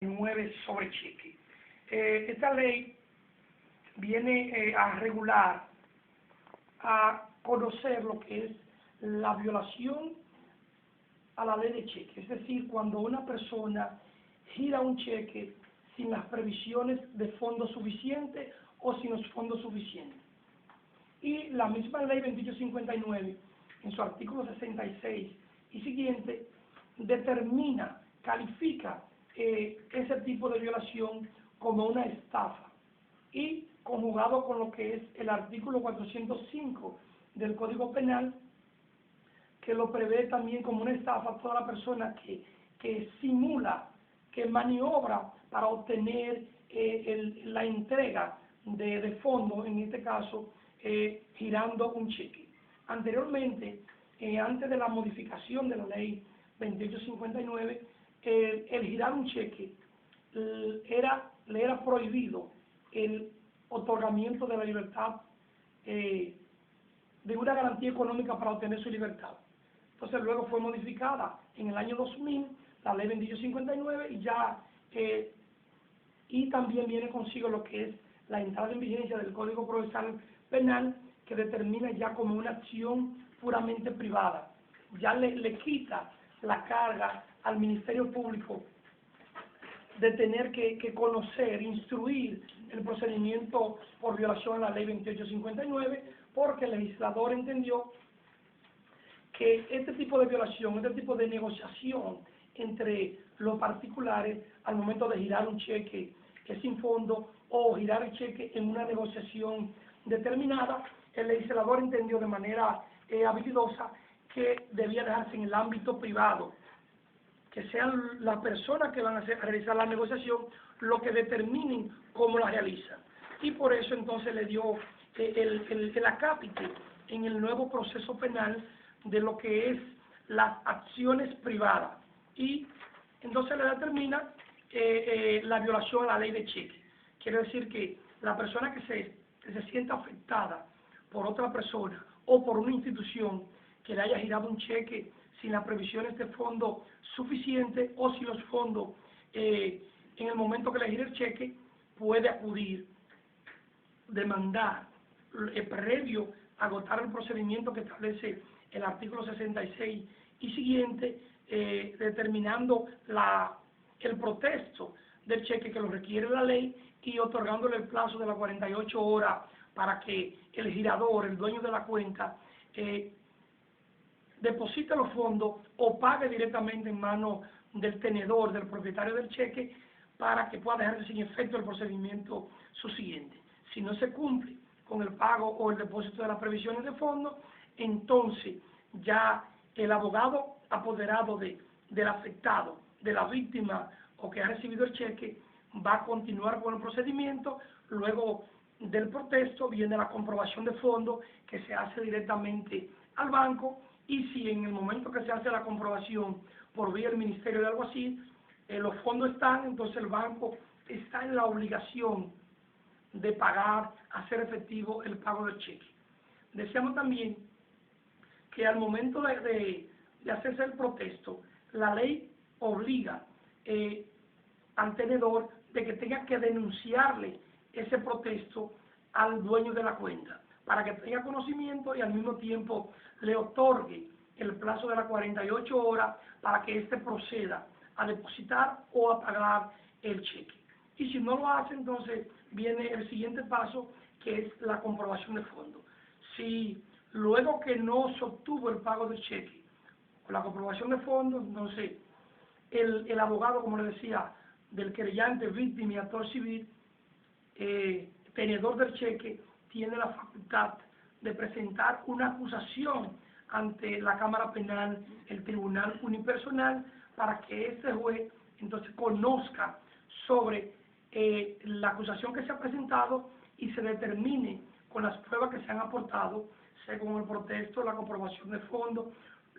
9 sobre cheque. Esta ley viene a regular, a conocer lo que es la violación a la ley de cheque, es decir, cuando una persona gira un cheque sin las previsiones de fondos suficientes o sin los fondos suficientes. Y la misma ley 2859, en su artículo 66 y siguiente, determina, califica ese tipo de violación como una estafa, y conjugado con lo que es el artículo 405 del Código Penal, que lo prevé también como una estafa toda la persona que simula, que maniobra para obtener la entrega de fondos, en este caso, girando un cheque. Anteriormente, antes de la modificación de la ley 2859, el girar un cheque le era prohibido el otorgamiento de la libertad, de una garantía económica para obtener su libertad. Entonces luego fue modificada en el año 2000 la ley 2859 y ya y también viene consigo lo que es la entrada en vigencia del Código Procesal Penal, que determina ya como una acción puramente privada. Ya le quita la carga al Ministerio Público de tener que conocer, instruir el procedimiento por violación a la ley 2859, porque el legislador entendió que este tipo de violación, este tipo de negociación entre los particulares al momento de girar un cheque sin fondo o girar el cheque en una negociación determinada, el legislador entendió de manera habilidosa que debía dejarse en el ámbito privado, que sean las personas que van a realizar la negociación lo que determinen cómo la realizan. Y por eso entonces le dio el acápite en el nuevo proceso penal de lo que es las acciones privadas. Y entonces le determina la violación a la ley de cheque. Quiere decir que la persona que se sienta afectada por otra persona o por una institución que le haya girado un cheque sin las previsiones de fondo suficientes o sin los fondos en el momento que le gire el cheque, puede acudir, demandar, previo a agotar el procedimiento que establece el artículo 66 y siguiente, determinando el protesto del cheque que lo requiere la ley y otorgándole el plazo de las 48 horas para que el girador, el dueño de la cuenta, deposite los fondos o pague directamente en manos del tenedor, del propietario del cheque, para que pueda dejarse sin efecto el procedimiento subsiguiente. Si no se cumple con el pago o el depósito de las previsiones de fondos, entonces ya el abogado apoderado del afectado, de la víctima o que ha recibido el cheque, va a continuar con el procedimiento. Luego del protesto viene la comprobación de fondos, que se hace directamente al banco, y si en el momento que se hace la comprobación por vía del Ministerio de Alguacil, los fondos están, entonces el banco está en la obligación de pagar, hacer efectivo el pago del cheque. Decíamos también que al momento de hacerse el protesto, la ley obliga al tenedor de que tenga que denunciarle ese protesto al dueño de la cuenta, para que tenga conocimiento y al mismo tiempo le otorgue el plazo de las 48 horas para que éste proceda a depositar o a pagar el cheque. Y si no lo hace, entonces viene el siguiente paso, que es la comprobación de fondos. Si luego que no se obtuvo el pago del cheque o la comprobación de fondos, entonces el abogado, como le decía, del querellante, víctima y actor civil, tenedor del cheque, tiene la facultad de presentar una acusación ante la Cámara Penal, el Tribunal Unipersonal, para que ese juez entonces conozca sobre la acusación que se ha presentado y se determine con las pruebas que se han aportado, según el protesto, la comprobación de fondos,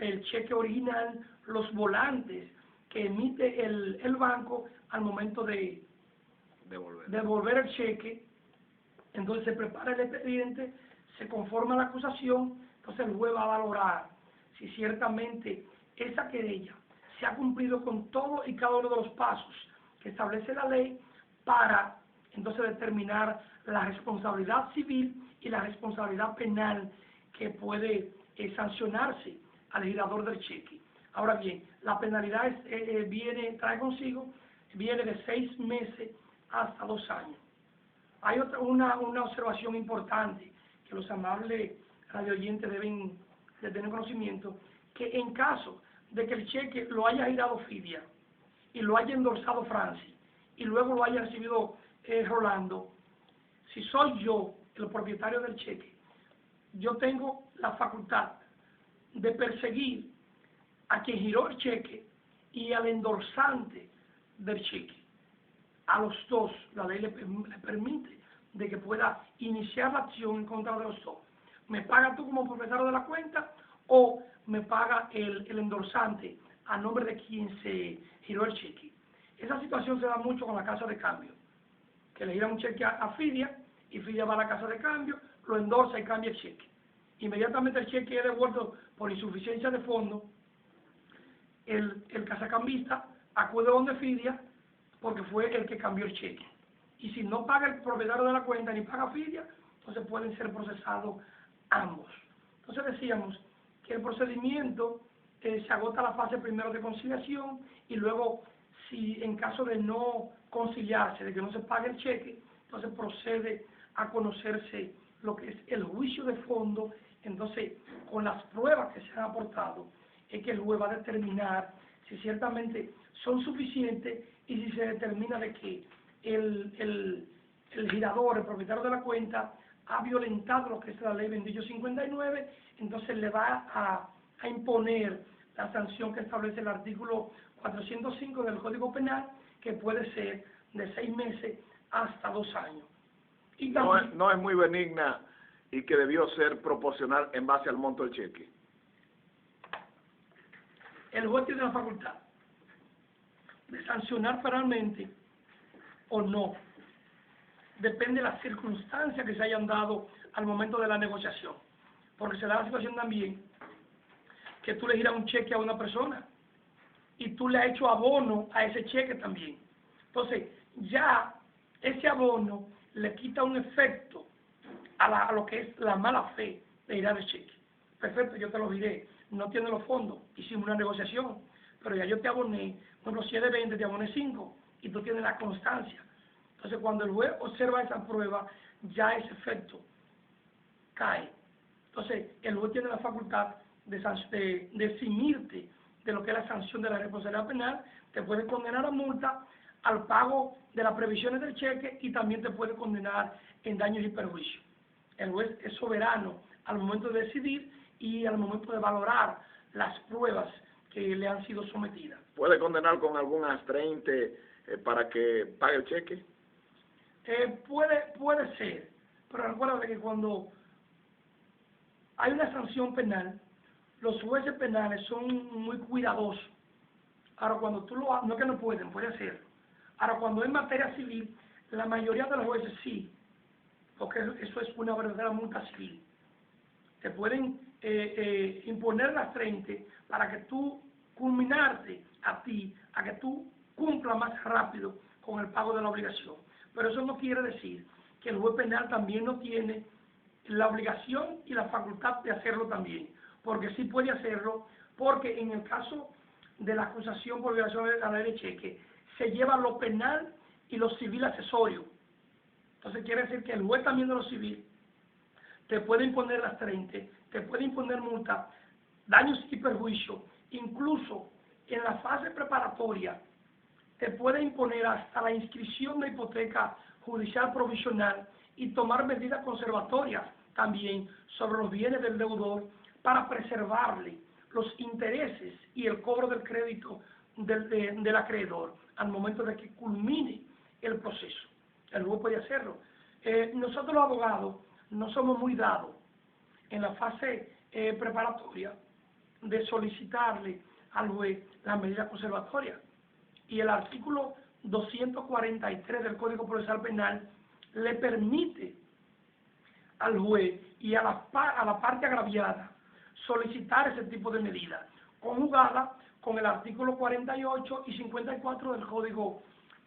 el cheque original, los volantes que emite el banco al momento de devolver el cheque. Entonces se prepara el expediente, se conforma la acusación, entonces el juez va a valorar si ciertamente esa querella se ha cumplido con todo y cada uno de los pasos que establece la ley para entonces determinar la responsabilidad civil y la responsabilidad penal que puede sancionarse al girador del cheque. Ahora bien, la penalidad trae consigo, viene de 6 meses hasta 2 años. Hay una observación importante que los amables radioyentes deben de tener conocimiento, que en caso de que el cheque lo haya girado Fidia y lo haya endorsado Francis y luego lo haya recibido Rolando, si soy yo el propietario del cheque, yo tengo la facultad de perseguir a quien giró el cheque y al endorsante del cheque. A los dos, la ley le permite de que pueda iniciar la acción en contra de los dos. ¿Me paga tú como propietario de la cuenta o me paga el endorsante a nombre de quien se giró el cheque? Esa situación se da mucho con la casa de cambio, que le giran un cheque a Fidia y Fidia va a la casa de cambio, lo endorsa y cambia el cheque. Inmediatamente el cheque es devuelto por insuficiencia de fondos, el casacambista acude donde Fidia porque fue el que cambió el cheque. Y si no paga el propietario de la cuenta ni paga Fidia, entonces pueden ser procesados ambos. Entonces decíamos que el procedimiento se agota la fase primero de conciliación y luego, si en caso de no conciliarse, de que no se pague el cheque, entonces procede a conocerse lo que es el juicio de fondo. Entonces, con las pruebas que se han aportado, es que el juez va a determinar si ciertamente son suficientes y si se determina de que el girador, el propietario de la cuenta, ha violentado lo que es la ley 2859, entonces le va a imponer la sanción que establece el artículo 405 del Código Penal, que puede ser de 6 meses hasta 2 años. Y también, no es muy benigna y que debió ser proporcional en base al monto del cheque. El juez tiene la facultad de sancionar penalmente o no. Depende de las circunstancias que se hayan dado al momento de la negociación. Porque se da la situación también que tú le giras un cheque a una persona y tú le has hecho abono a ese cheque también. Entonces, ya ese abono le quita un efecto a lo que es la mala fe de girar el cheque. Perfecto, yo te lo giré, no tiene los fondos, hicimos una negociación, pero ya yo te aboné, bueno, si es de 20, te aboné 5, y tú tienes la constancia. Entonces, cuando el juez observa esa prueba, ya ese efecto cae. Entonces, el juez tiene la facultad de eximirte de lo que es la sanción de la responsabilidad penal, te puede condenar a multa, al pago de las previsiones del cheque y también te puede condenar en daños y perjuicios. El juez es soberano al momento de decidir y al momento de valorar las pruebas que le han sido sometidas. ¿Puede condenar con algún astreinte para que pague el cheque? Puede ser, pero recuerda que cuando hay una sanción penal, los jueces penales son muy cuidadosos. Ahora, cuando tú no es que no pueden, puede hacerlo. Ahora, cuando es materia civil, la mayoría de los jueces sí, porque eso es una verdadera multa civil. Te pueden imponer las 30 para que tú culminarte a ti, a que tú cumplas más rápido con el pago de la obligación. Pero eso no quiere decir que el juez penal también no tiene la obligación y la facultad de hacerlo también, porque sí puede hacerlo, porque en el caso de la acusación por violación de la ley de cheque, se lleva lo penal y lo civil accesorio. Entonces quiere decir que el juez también de lo civil te puede imponer las 30, te puede imponer multa, daños y perjuicios, incluso en la fase preparatoria te puede imponer hasta la inscripción de hipoteca judicial provisional y tomar medidas conservatorias también sobre los bienes del deudor para preservarle los intereses y el cobro del crédito del acreedor al momento de que culmine el proceso. El juez puede hacerlo. Nosotros los abogados no somos muy dados en la fase preparatoria de solicitarle al juez las medidas conservatorias. Y el artículo 243 del Código Procesal Penal le permite al juez y a la parte agraviada solicitar ese tipo de medidas, conjugada con el artículo 48 y 54 del Código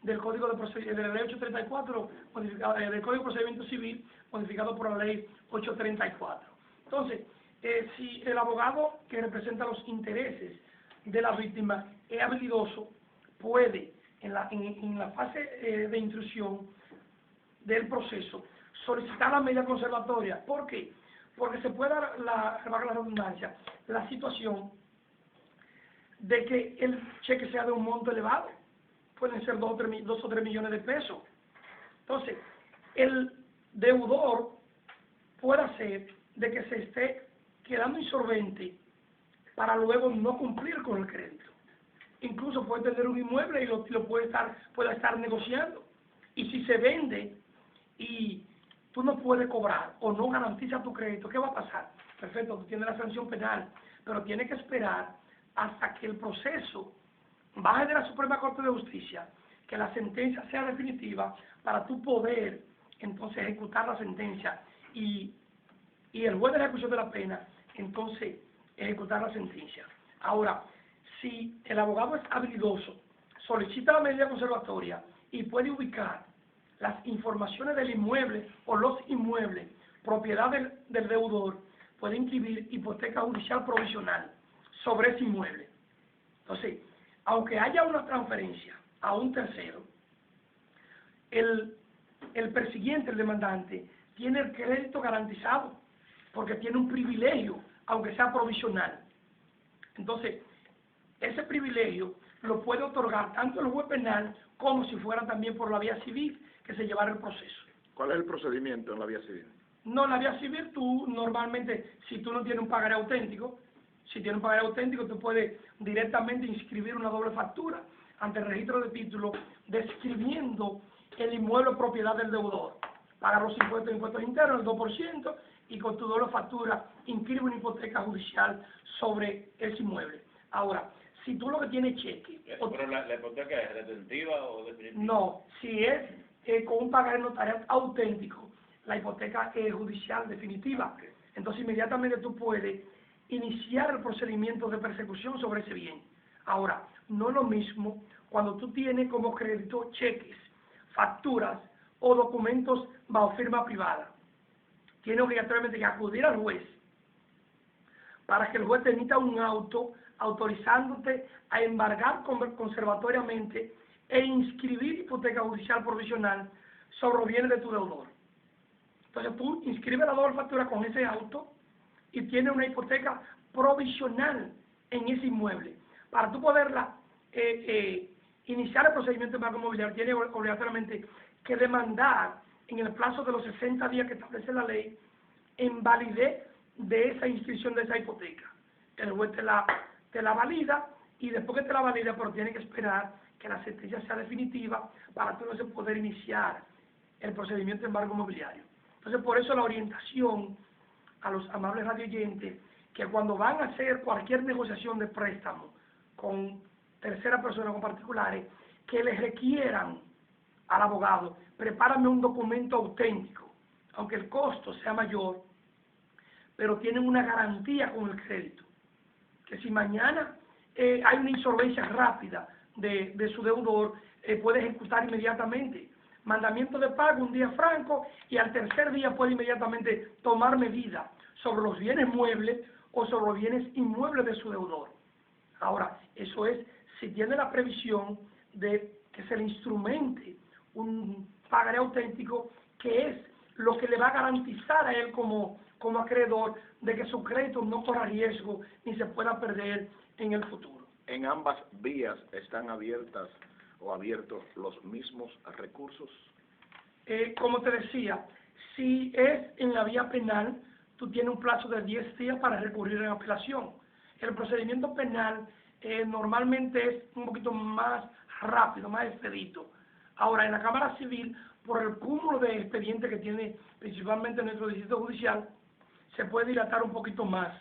del Código de la Ley 834, modificado, del Código de Procedimiento Civil, modificado por la Ley 834. Entonces, si el abogado que representa los intereses de la víctima es habilidoso, puede, en la fase de instrucción del proceso, solicitar la medida conservatoria. ¿Por qué? Porque se puede dar, valga la redundancia, la situación de que el cheque sea de un monto elevado. Pueden ser 2 o 3 millones de pesos. Entonces, el deudor puede hacer de que se esté quedando insolvente para luego no cumplir con el crédito. Incluso puede tener un inmueble y lo puede estar negociando. Y si se vende y tú no puedes cobrar o no garantiza tu crédito, ¿qué va a pasar? Perfecto, tú tienes la sanción penal, pero tienes que esperar hasta que el proceso baje de la Suprema Corte de Justicia, que la sentencia sea definitiva para tú poder entonces ejecutar la sentencia y el juez de la ejecución de la pena entonces ejecutar la sentencia. Ahora, si el abogado es habilidoso, solicita la medida conservatoria y puede ubicar las informaciones del inmueble o los inmuebles, propiedad del deudor, puede inscribir hipoteca judicial provisional sobre ese inmueble. Entonces, aunque haya una transferencia a un tercero, el persiguiente, el demandante, tiene el crédito garantizado porque tiene un privilegio, aunque sea provisional. Entonces, ese privilegio lo puede otorgar tanto el juez penal como si fuera también por la vía civil que se llevara el proceso. ¿Cuál es el procedimiento en la vía civil? No, en la vía civil tú normalmente, si tú no tienes un pagaré auténtico, tú puedes directamente inscribir una doble factura ante el registro de título describiendo el inmueble propiedad del deudor. Pagar los impuestos internos, el 2%, y con tu doble factura inscribe una hipoteca judicial sobre ese inmueble. Ahora, si tú lo que tienes cheque... ¿Pero la hipoteca es retentiva o definitiva? No, si es con un pagaré notarial auténtico, la hipoteca es judicial definitiva. Entonces inmediatamente tú puedes iniciar el procedimiento de persecución sobre ese bien. Ahora, no es lo mismo cuando tú tienes como crédito cheques, facturas o documentos bajo firma privada. Tienes obligatoriamente que acudir al juez para que el juez te emita un auto autorizándote a embargar conservatoriamente e inscribir hipoteca judicial provisional sobre los bienes de tu deudor. Entonces tú inscribes la doble factura con ese auto y tienes una hipoteca provisional en ese inmueble. Para tú poderla iniciar el procedimiento de embargo inmobiliario, tienes obligatoriamente que demandar en el plazo de los 60 días que establece la ley en validez de esa inscripción de esa hipoteca. El juez te la valida y después que te la valida, pero tiene que esperar que la sentencia sea definitiva para tú no poder iniciar el procedimiento de embargo inmobiliario. Entonces, por eso la orientación a los amables radioyentes, que cuando van a hacer cualquier negociación de préstamo con tercera persona, con particulares, que les requieran al abogado, prepárame un documento auténtico, aunque el costo sea mayor, pero tienen una garantía con el crédito, que si mañana hay una insolvencia rápida de su deudor, puede ejecutar inmediatamente mandamiento de pago un día franco y al tercer día puede inmediatamente tomar medida sobre los bienes muebles o sobre los bienes inmuebles de su deudor. Ahora, eso es si tiene la previsión de que se le instrumente un pagaré auténtico, que es lo que le va a garantizar a él como acreedor de que su crédito no corra riesgo ni se pueda perder en el futuro. ¿En ambas vías están abiertas o abiertos los mismos recursos? Como te decía, si es en la vía penal, tú tienes un plazo de 10 días para recurrir en apelación. El procedimiento penal normalmente es un poquito más rápido, más expedito. Ahora, en la Cámara Civil, por el cúmulo de expedientes que tiene principalmente nuestro distrito judicial, se puede dilatar un poquito más.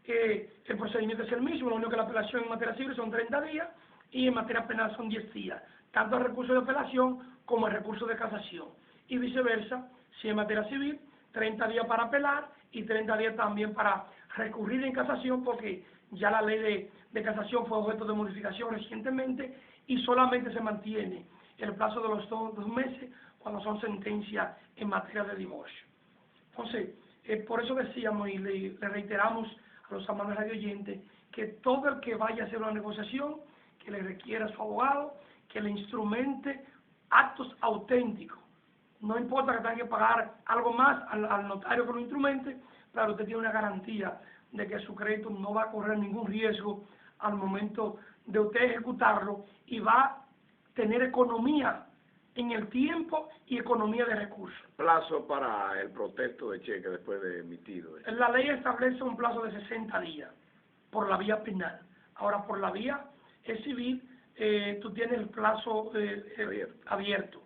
El procedimiento es el mismo, lo único que la apelación en materia civil son 30 días y en materia penal son 10 días, tanto el recurso de apelación como el recurso de casación. Y viceversa, si en materia civil, 30 días para apelar y 30 días también para recurrir en casación, porque ya la ley de casación fue objeto de modificación recientemente y solamente se mantiene el plazo de los dos meses cuando son sentencias en materia de divorcio. Entonces, por eso decíamos y le reiteramos a los amables radio oyentes que todo el que vaya a hacer una negociación, que le requiera a su abogado, que le instrumente actos auténticos. No importa que tenga que pagar algo más al notario que lo instrumente, pero usted tiene una garantía de que su crédito no va a correr ningún riesgo al momento de usted ejecutarlo y va a tener economía en el tiempo y economía de recursos. Plazo para el protesto de cheque después de emitido. La ley establece un plazo de 60 días por la vía penal. Ahora, por la vía civil, tú tienes el plazo abierto.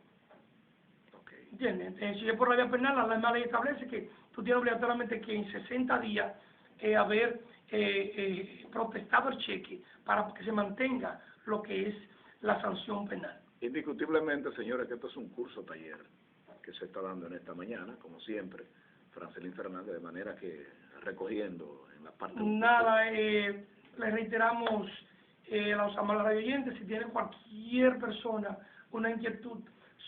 Okay. ¿Entiendes? Si es por la vía penal, la misma ley establece que tú tienes obligatoriamente que en 60 días haber protestado el cheque para que se mantenga lo que es la sanción penal. Indiscutiblemente, señores, que esto es un curso taller que se está dando en esta mañana, como siempre, Francelín Fernández, de manera que recogiendo en la parte... Nada, le reiteramos a los amables radio oyentes, si tiene cualquier persona una inquietud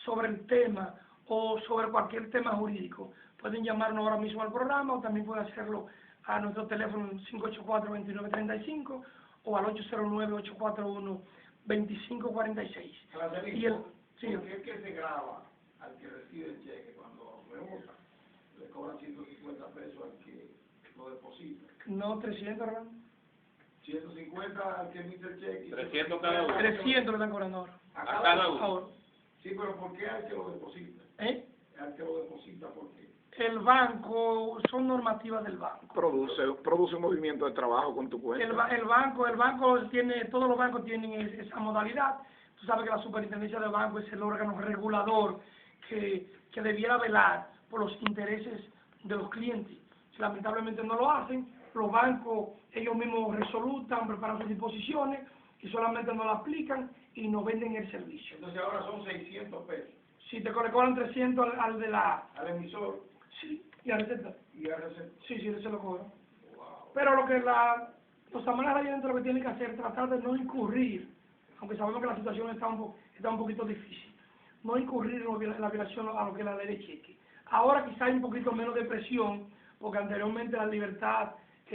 sobre el tema o sobre cualquier tema jurídico, pueden llamarnos ahora mismo al programa o también pueden hacerlo a nuestro teléfono 584-2935 o al 809-841-2546. Y el, sí, ¿Por qué es que se graba al que recibe el cheque cuando rebota? Le cobran 150 pesos al que lo deposita. no 300, ¿verdad? 150 al que emite el cheque. 300 cada uno. 300 le están cobrando ahora. A cada uno. Ahora. Sí, pero ¿por qué al que lo deposita? Al que lo deposita, ¿por qué? El banco, son normativas del banco. Produce un movimiento de trabajo con tu cuenta. El banco tiene, todos los bancos tienen esa modalidad. Tú sabes que la superintendencia del banco es el órgano regulador que debiera velar por los intereses de los clientes. Lamentablemente no lo hacen, los bancos ellos mismos resolutan, preparan sus disposiciones y solamente no la aplican y nos venden el servicio. Entonces ahora son 600 pesos. Si te le cobran 300 al emisor. Sí, y a receta. Y a receta. Sí, se lo cobran. Wow. Pero lo que los amables radiantes lo que tienen que hacer es tratar de no incurrir, aunque sabemos que la situación está un poquito difícil, no incurrir en la violación a lo que es la ley de cheque. Ahora quizá hay un poquito menos de presión, porque anteriormente la libertad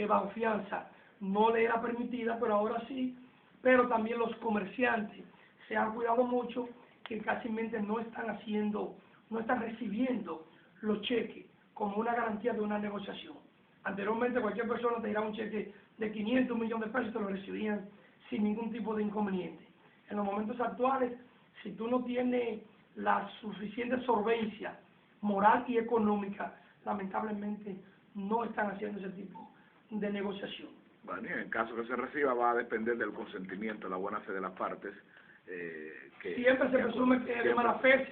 bajo fianza no le era permitida, pero ahora sí. Pero también los comerciantes se han cuidado mucho que casi no están recibiendo los cheques como una garantía de una negociación. Anteriormente cualquier persona te dirá un cheque de 500, 1 millón de pesos y te lo recibían sin ningún tipo de inconveniente. En los momentos actuales, si tú no tienes la suficiente solvencia moral y económica, lamentablemente no están haciendo ese tipo de negociación. Bueno, y en el caso que se reciba va a depender del consentimiento, la buena fe de las partes. Siempre se presume que es de mala fe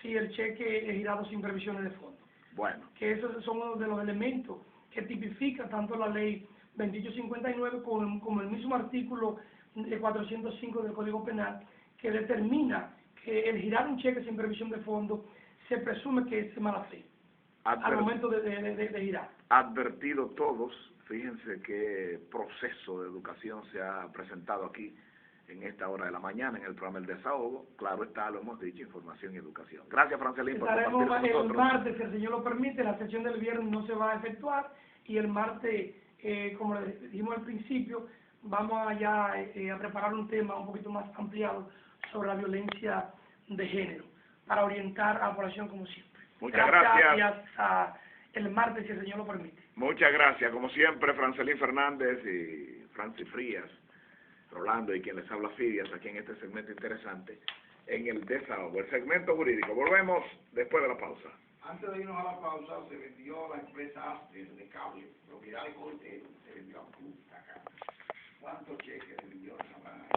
si el cheque es girado sin previsiones de fondo. Bueno. Que esos son uno de los elementos que tipifica tanto la ley 2859 como el mismo artículo 405 del Código Penal, que determina que el girar un cheque sin previsión de fondo se presume que es de mala fe al momento de girar. Advertido todos, fíjense qué proceso de educación se ha presentado aquí en esta hora de la mañana en el programa El Desahogo. Claro está, lo hemos dicho, información y educación. Gracias, Francelín, por compartir con nosotros. El martes, si el señor lo permite, la sesión del viernes no se va a efectuar y el martes, como le dijimos al principio, vamos allá a preparar un tema un poquito más ampliado sobre la violencia de género para orientar a la población como siempre. Muchas gracias. Y hasta el martes, si el señor lo permite. Muchas gracias. Como siempre, Francelín Fernández y Francis Frías, Rolando y quien les habla Fidias, aquí en este segmento interesante, en el Desahogo, el segmento jurídico. Volvemos después de la pausa. Antes de irnos a la pausa, se vendió la empresa Astre de cable, propiedad de Cortero, se vendió a Punta Cana. ¿Cuántos cheques se vendió?